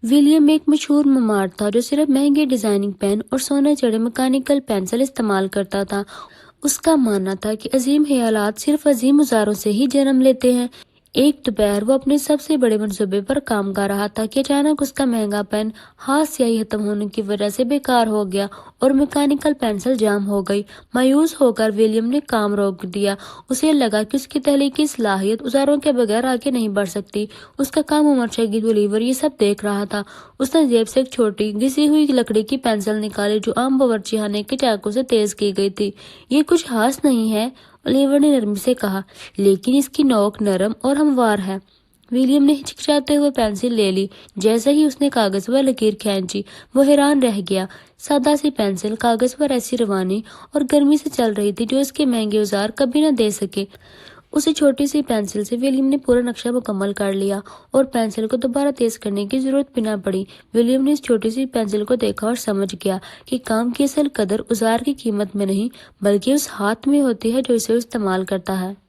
William ایک مشہور معمار تھا جو صرف مہنگے ڈیزائننگ پین اور سونے چڑھے میکینیکل پینسل استعمال کرتا تھا۔ اس کا ماننا تھا کہ عظیم خیالات صرف عظیم اوزاروں سے ہی جنم لیتے ہیں۔ ایک دوپہر وہ اپنے سب سے بڑے منصوبے پر کام کر رہا تھا کہ اچانک اس کا مہنگا پین ہاتھ سیاہی ختم ہونے کی وجہ سے بیکار ہو گیا اور میکینیکل پینسل جام ہو گئی۔ مایوس ہو کر ولیم نے کام روک دیا۔ اسے لگا کہ اس کی تخلیقی صلاحیت اوزاروں کے بغیر آگے نہیں بڑھ سکتی۔ اس کا کم عمر شاگرد اولیور یہ سب دیکھ رہا تھا۔ اس نے جیب سے ایک چھوٹی گھسی ہوئی لکڑی کی پینسل نکالی جو عام باورچی خانے کے چاقو سے تیز کی گئی تھی۔ یہ کچھ خاص نہیں ہے، اولیور نے نرمی سے کہا، لیکن اس کی نوک نرم اور ہموار ہے۔ ولیم نے ہچکچاتے ہوئے پینسل لے لی۔ جیسے ہی اس نے کاغذ پر لکیر کھینچی وہ حیران رہ گیا۔ سادہ سی پینسل کاغذ پر ایسی روانی اور گرمی سے چل رہی تھی جو اس کے مہنگے اوزار کبھی نہ دے سکے۔ اسی چھوٹی سی پینسل سے ولیم نے پورا نقشہ مکمل کر لیا اور پینسل کو دوبارہ تیز کرنے کی ضرورت بھی نہ پڑی۔ ولیم نے اس چھوٹی سی پینسل کو دیکھا اور سمجھ گیا کہ کام کی اصل قدر اوزار کی قیمت میں نہیں بلکہ اس ہاتھ میں ہوتی ہے جو اسے استعمال کرتا ہے۔